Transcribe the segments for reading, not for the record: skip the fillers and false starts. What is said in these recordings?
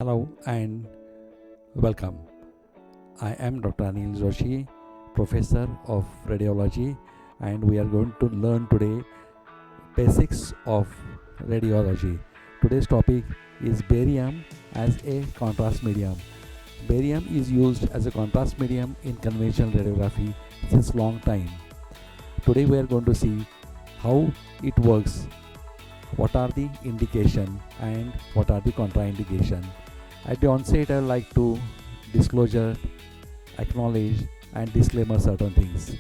Hello and welcome. I am Dr. Anil Joshi, Professor of Radiology, and we are going to learn today basics of radiology. Today's topic is barium as a contrast medium. Barium is used as a contrast medium in conventional radiography since long time. Today we are going to see how it works, what are the indication and what are the contraindication. At the onset, I would like to disclosure, acknowledge, and disclaimer certain things.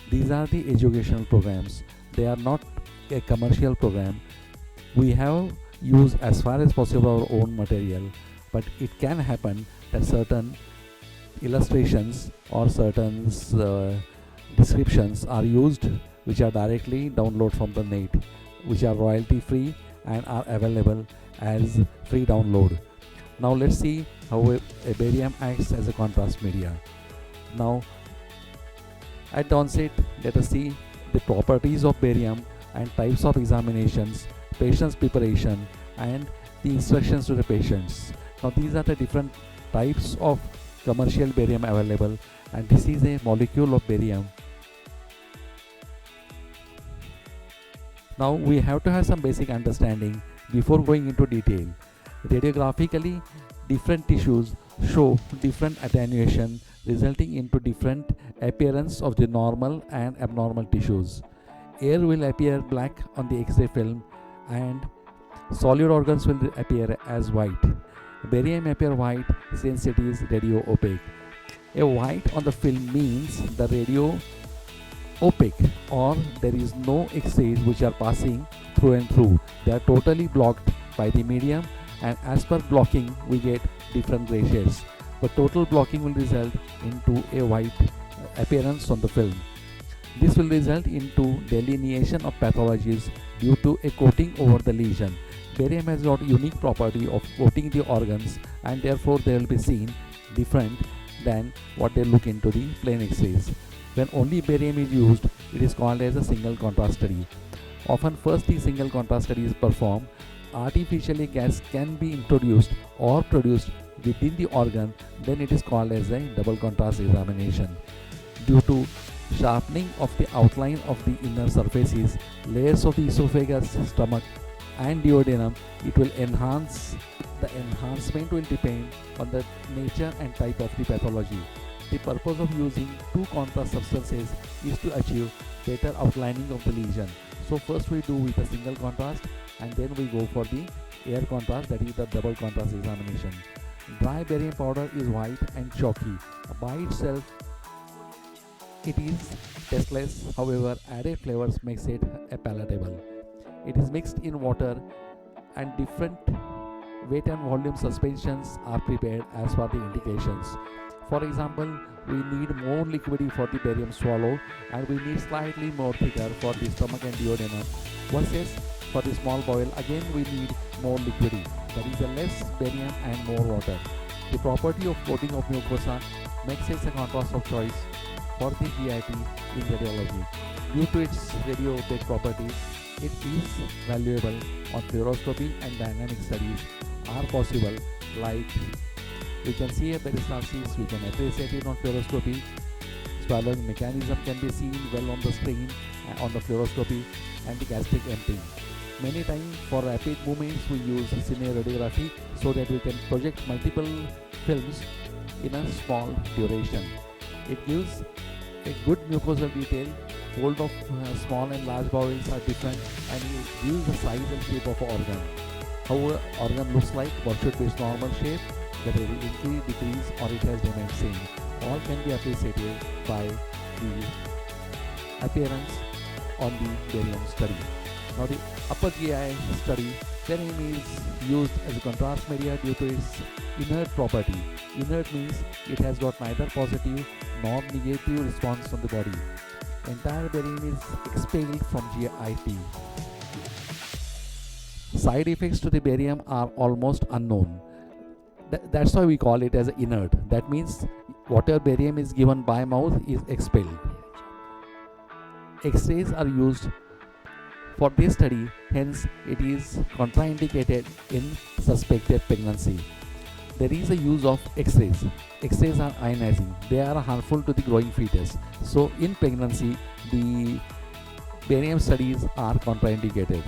These are the educational programs. They are not a commercial program. We have used as far as possible our own material, but it can happen that certain illustrations or certain descriptions are used which are directly download from the net, which are royalty free and are available as free download. Now let's see how a barium acts as a contrast media. Now at the onset, let us see the properties of barium and types of examinations, patient's preparation, and the instructions to the patients. Now these are the different types of commercial barium available, and this is a molecule of barium. Now we have to have some basic understanding before going into detail. Radiographically, different tissues show different attenuation resulting into different appearance of the normal and abnormal tissues. Air will appear black on the X-ray film and solid organs will appear as white. Barium appear white since it is radio opaque. A white on the film means the radio opaque or there is no X-rays which are passing through and through. They are totally blocked by the medium, and as per blocking we get different gray shades, but total blocking will result into a white appearance on the film. This will result into delineation of pathologies due to a coating over the lesion. Barium has got unique property of coating the organs, and therefore they will be seen different than what they look into the plain X-rays. When only barium is used, it is called as a single contrast study. Often first the single contrast study is performed. Artificially gas can be introduced or produced within the organ, then it is called as a double contrast examination. Due to sharpening of the outline of the inner surfaces, layers of the esophagus, stomach and duodenum, it will enhance. The enhancement will depend on the nature and type of the pathology. The purpose of using two contrast substances is to achieve better outlining of the lesion. So first we do with a single contrast and then we go for the air contrast, that is the double contrast examination. Dry barium powder is white and chalky. By itself it is tasteless, however added flavors makes it palatable. It is mixed in water and different weight and volume suspensions are prepared as per the indications. For example, we need more liquidy for the barium swallow and we need slightly more thicker for the stomach and duodenum. Versus for the small bowel, again we need more liquidy, that is a less barium and more water. The property of coating of mucosa makes it a contrast of choice for the GIT in radiology. Due to its radio opaque properties, it is valuable on fluoroscopy, and dynamic studies are possible, like we can see a peristalsis, we can appreciate it on fluoroscopy. Swallowing mechanism can be seen well on the screen on the fluoroscopy, and the gastric emptying. Many times for rapid movements we use cine radiography so that we can project multiple films in a small duration. It gives a good mucosal detail. Fold of small and large bowels are different, and it gives the size and shape of an organ. How an organ looks like, what should be its normal shape, whether it increase, decrease, or it has remained same. All can be appreciated by the appearance on the barium study. Now the upper GI study, barium is used as a contrast media due to its inert property. Inert means it has got neither positive nor negative response on the body. Entire barium is expelled from GIT. Side effects to the barium are almost unknown. That's why we call it as inert. That means whatever barium is given by mouth is expelled. X-rays are used for this study, hence it is contraindicated in suspected pregnancy. There is a use of X-rays. X-rays are ionizing. They are harmful to the growing fetus. So in pregnancy, the barium studies are contraindicated.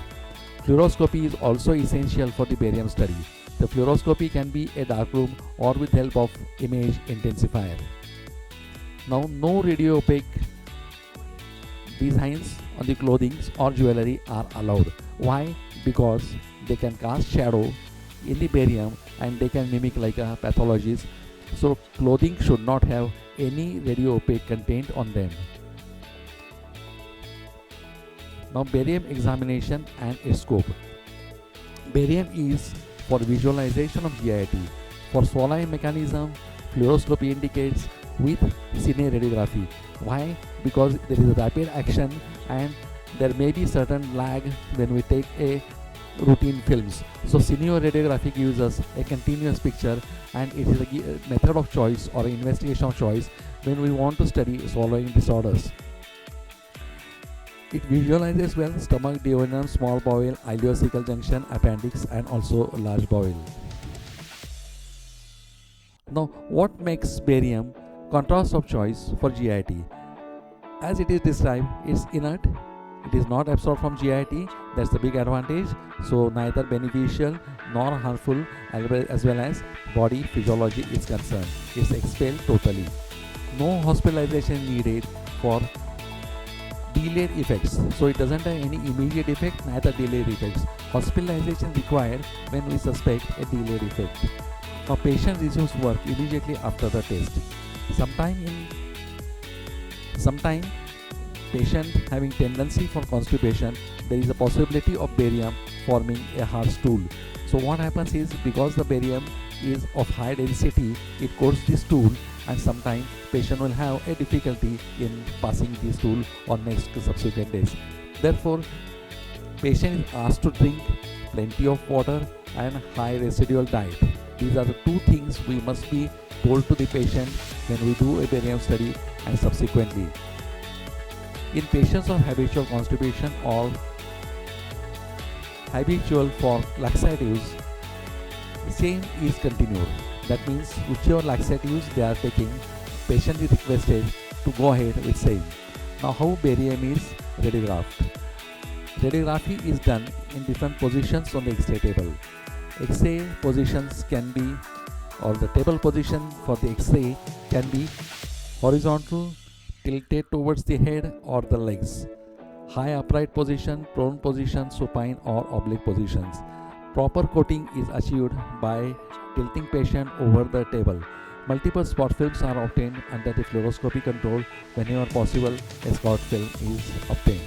Fluoroscopy is also essential for the barium study. The fluoroscopy can be a darkroom or with help of image intensifier. Now, no radio opaque designs on the clothing or jewelry are allowed. Why? Because they can cast shadow in the barium and they can mimic like a pathologist. So clothing should not have any radio opaque content on them. Now barium examination and its scope. Barium is for visualization of GIT. For swallowing mechanism, fluoroscopy indicates with cine radiography. Why? Because there is a rapid action and there may be certain lag when we take a routine films. So radiography gives us a continuous picture and it is a method of choice or investigation of choice when we want to study swallowing disorders. It visualizes well stomach, duodenum, small bowel, ileocecal junction, appendix and also large bowel. Now what makes barium contrast of choice for GIT? As it is described, it's inert. It is not absorbed from GIT. That's the big advantage. So neither beneficial nor harmful as well as body physiology is concerned. It's expelled totally. No hospitalization needed for delayed effects. So it doesn't have any immediate effect, neither delayed effects. Hospitalization required when we suspect a delayed effect. Now patient resumes work immediately after the test. Sometime patient having tendency for constipation, there is a possibility of barium forming a hard stool. So what happens is, because the barium is of high density, it coats the stool and sometimes patient will have a difficulty in passing the stool on next to subsequent days. Therefore, patient is asked to drink plenty of water and high residual diet. These are the two things we must be told to the patient when we do a barium study and subsequently. In patients of habitual constipation or habitual for laxatives, same is continued. That means whichever laxatives they are taking, patient is requested to go ahead with same. Now how barium is radiographed? Radiography is done in different positions on the X-ray table. X-ray positions can be, or the table position for the X-ray can be horizontal, tilted towards the head or the legs, high upright position, prone position, supine or oblique positions. Proper coating is achieved by tilting patient over the table. Multiple spot films are obtained under the fluoroscopy control. Whenever possible, a spot film is obtained.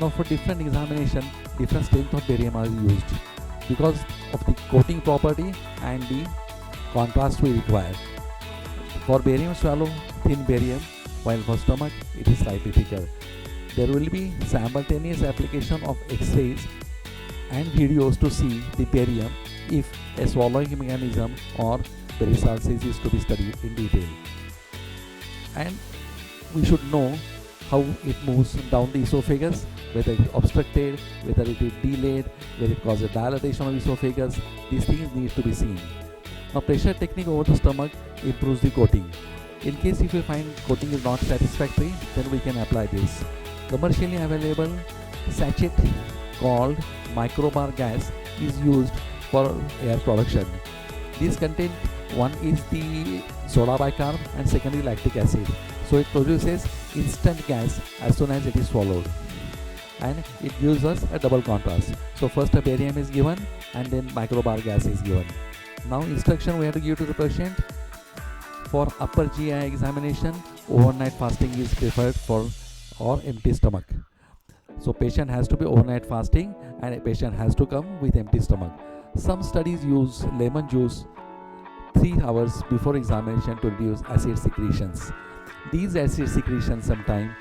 Now for different examination, different strength of barium are used because of the coating property and the contrast we require. For barium swallow, thin barium, while for stomach, it is slightly thicker. There will be simultaneous application of X-rays and videos to see the barium if a swallowing mechanism or peristalsis is to be studied in detail. And we should know how it moves down the esophagus, whether it is obstructed, whether it is delayed, whether it causes dilatation of esophagus. These things need to be seen. Now pressure technique over the stomach improves the coating. In case if you find coating is not satisfactory, then we can apply this. Commercially available sachet called microbar gas is used for air production. These contain, one is the soda bicarb and second is lactic acid. So it produces instant gas as soon as it is swallowed. And it gives us a double contrast. So first a barium is given and then microbar gas is given. Now instruction we have to give to the patient. For upper GI examination, overnight fasting is preferred for or empty stomach. So patient has to be overnight fasting and a patient has to come with empty stomach. Some studies use lemon juice 3 hours before examination to reduce acid secretions. These acid secretions sometimes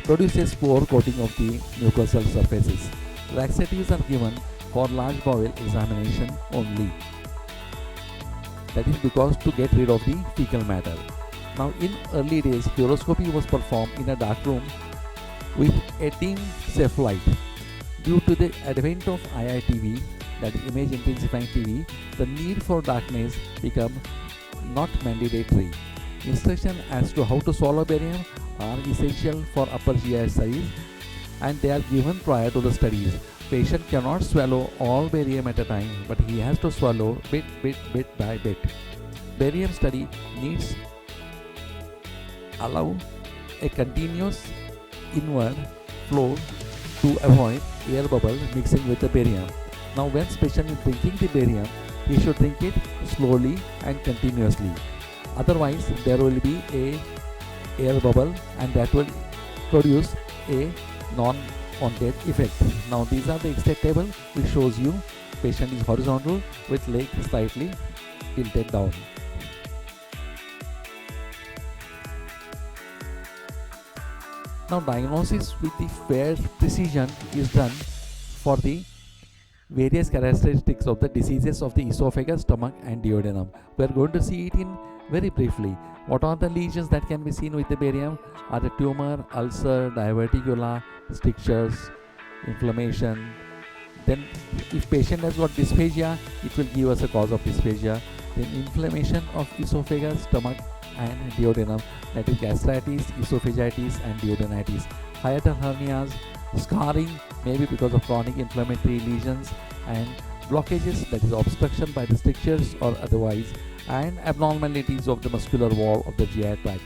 produces poor coating of the mucosal surfaces. Laxatives are given for large bowel examination only. That is because to get rid of the fecal matter. Now in early days, fluoroscopy was performed in a dark room with a dim safe light. Due to the advent of IITV, that is image intensifying TV, the need for darkness become not mandatory. Instruction as to how to swallow barium are essential for upper GI studies and they are given prior to the studies. Patient cannot swallow all barium at a time, but he has to swallow bit by bit. Barium study needs allow a continuous inward flow to avoid air bubble mixing with the barium. Now when patient is drinking the barium, he should drink it slowly and continuously. Otherwise there will be a air bubble and that will produce a non-wanted effect. Now these are the X-ray table which shows you patient is horizontal with leg slightly tilted down. Now diagnosis with the fair precision is done for the various characteristics of the diseases of the esophagus, stomach and duodenum. We are going to see it in very briefly. What are the lesions that can be seen with the barium? Are the tumor, ulcer, diverticula, strictures, inflammation. Then if patient has got dysphagia, it will give us a cause of dysphagia. Then inflammation of esophagus, stomach and duodenum, that is gastritis, esophagitis and duodenitis. Hiatal hernias, scarring maybe because of chronic inflammatory lesions and blockages, that is obstruction by the strictures or otherwise, and abnormalities of the muscular wall of the GI tract.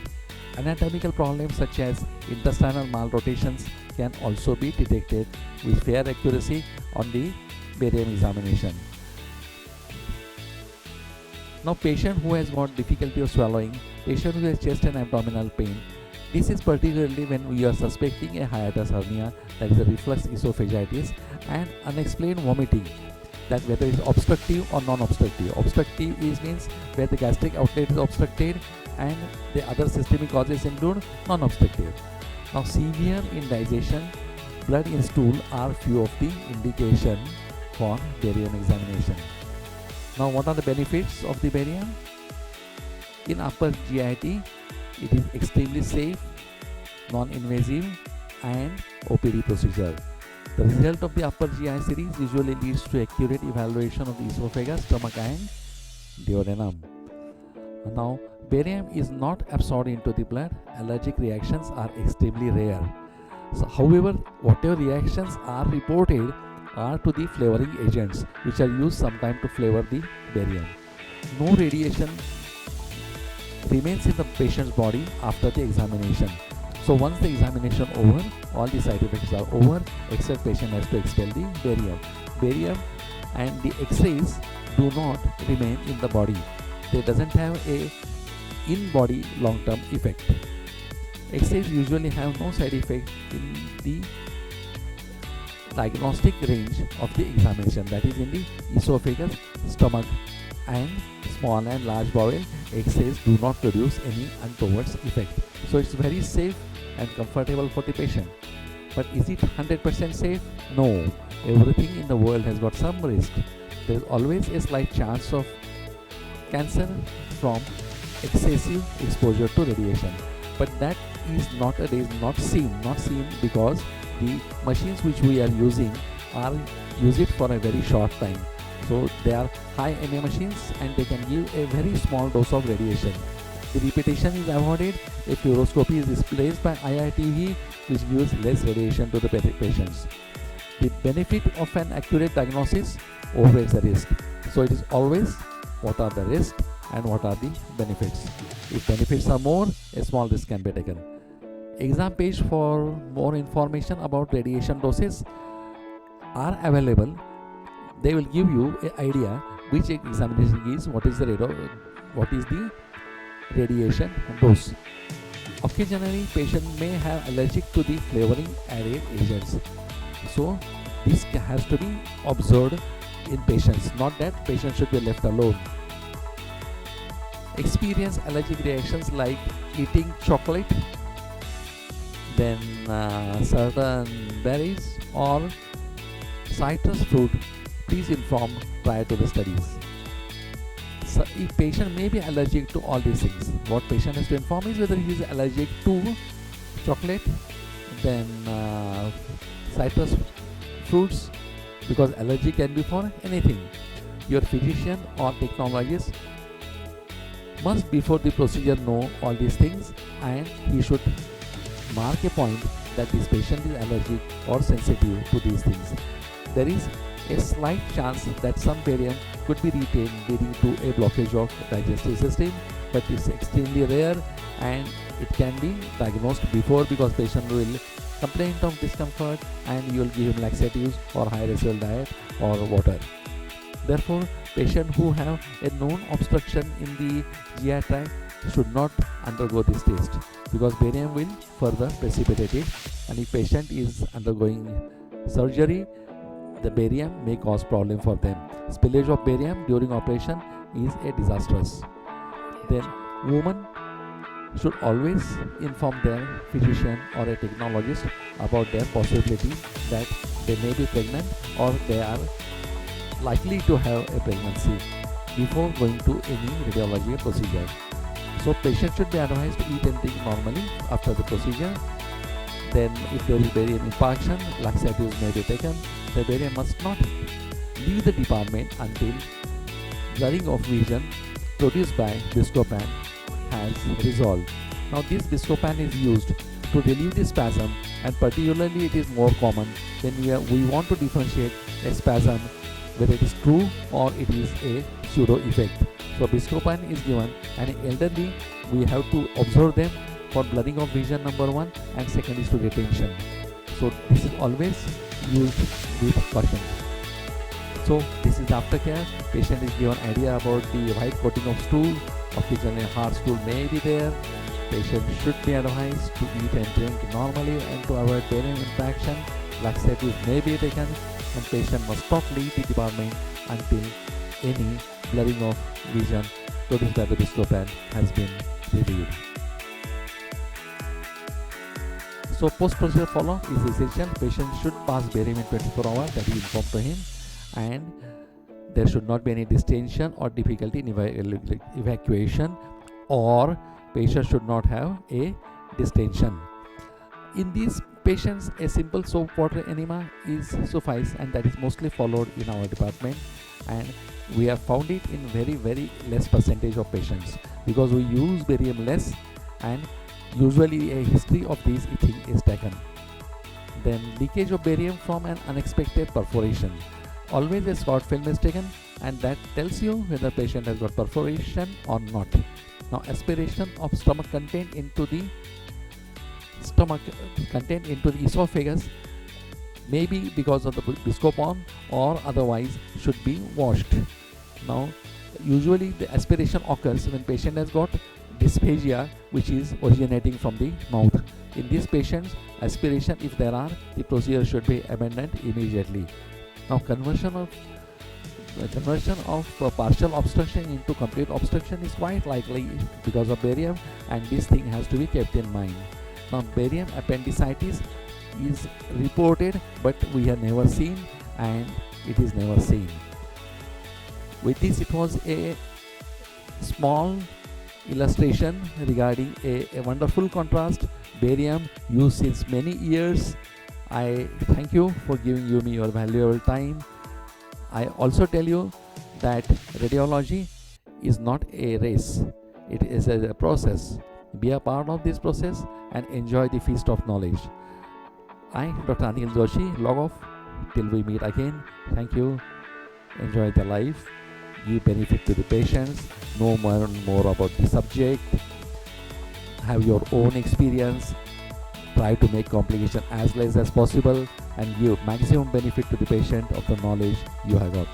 Anatomical problems such as intestinal malrotations can also be detected with fair accuracy on the barium examination. Now patient who has got difficulty of swallowing, patient who has chest and abdominal pain, this is particularly when we are suspecting a hiatus hernia, that is a reflux esophagitis, and unexplained vomiting, that whether it's obstructive or non-obstructive. Obstructive means where the gastric outlet is obstructed and the other systemic causes include non-obstructive. Now severe indigestion, blood in stool are few of the indication for barium examination. Now what are the benefits of the barium? In upper GIT, it is extremely safe, non-invasive and OPD procedure. The result of the upper GI series usually leads to accurate evaluation of the esophagus, stomach and duodenum. Now barium is not absorbed into the blood. Allergic reactions are extremely rare. So, however, whatever reactions are reported are to the flavoring agents which are used sometimes to flavor the barium. No radiation remains in the patient's body after the examination. So once the examination over, all the side effects are over except patient has to expel the barium. Barium and the X-rays do not remain in the body. They doesn't have a in-body long-term effect. X-rays usually have no side effect in the diagnostic range of the examination, that is in the esophagus, stomach and small and large bowel. X-rays do not produce any untoward effect. So it's very safe and comfortable for the patient. But is it 100% safe? No. Everything in the world has got some risk. There is always a slight chance of cancer from excessive exposure to radiation. But that is nowadays not seen because the machines which we are using are use it for a very short time. So they are high MA machines and they can give a very small dose of radiation. The repetition is avoided. A fluoroscopy is displaced by IITV which gives less radiation to the patients. The benefit of an accurate diagnosis overweighs the risk. So it is always what are the risks and what are the benefits. If benefits are more, a small risk can be taken. Exam page for more information about radiation doses are available. They will give you an idea which examination is, what is the radiation dose. Occasionally, patient may have allergic to the flavoring added agents. So this has to be observed in patients, not that patient should be left alone. Experience allergic reactions like eating chocolate, then certain berries or citrus fruit, please inform prior to the studies. So if patient may be allergic to all these things, what patient has to inform is whether he is allergic to chocolate, then citrus fruits, because allergy can be for anything. Your physician or technologist must before the procedure know all these things, and he should mark a point that this patient is allergic or sensitive to these things. There is a slight chance that some barium could be retained leading to a blockage of digestive system, but it's extremely rare and it can be diagnosed before because patient will complain of discomfort and you will give him laxatives or high residual diet or water. Therefore, patients who have a known obstruction in the GI tract should not undergo this test because barium will further precipitate it, and if patient is undergoing surgery, the barium may cause problem for them. Spillage of barium during operation is a disastrous. Then women should always inform their physician or a technologist about their possibility that they may be pregnant or they are likely to have a pregnancy before going to any radiology procedure. So patient should be advised to eat and drink normally after the procedure. Then if there is barium impaction, laxatives may be taken. The barium must not leave the department until blurring of vision produced by Buscopan has resolved. Now this Buscopan is used to relieve the spasm, and particularly it is more common when we want to differentiate a spasm whether it is true or it is a pseudo effect. So Buscopan is given, and elderly we have to observe them for blurring of vision number one, and second is to retention. So this is always used with caution. So this is aftercare. Patient is given idea about the white coating of stool, oxygen and hard stool may be there. Patient should be advised to eat and drink normally and to avoid barium impaction. Laxatives may be taken, and patient must not leave the department until any blurring of vision produced by the Buscopan has been relieved. So post-procedure follow-up is essential. Patient should pass barium in 24 hours, that is informed to him, and there should not be any distension or difficulty in evacuation, or patient should not have a distension. In these patients, a simple soap water enema is suffice, and that is mostly followed in our department, and we have found it in very less percentage of patients because we use barium less, and usually a history of these thing is taken. Then leakage of barium from an unexpected perforation. Always a Scott film is taken, and that tells you whether patient has got perforation or not. Now aspiration of stomach content into the esophagus may be because of the Buscopan or otherwise should be washed. Now usually the aspiration occurs when patient has got dysphagia, which is originating from the mouth. In these patients, aspiration, if there are, the procedure should be abandoned immediately. Now conversion of partial obstruction into complete obstruction is quite likely because of barium, and this thing has to be kept in mind. Now barium appendicitis is reported, but we have never seen, and it is never seen. With this, it was a small illustration regarding a wonderful contrast, barium used since many years. I thank you for giving me your valuable time. I also tell you that radiology is not a race, it is a process. Be a part of this process and enjoy the feast of knowledge. I, Dr. Anil Joshi, log off till we meet again. Thank you. Enjoy the life. Give benefit to the patients. Know more and more about the subject. Have your own experience. Try to make complication as less as possible and give maximum benefit to the patient of the knowledge you have got.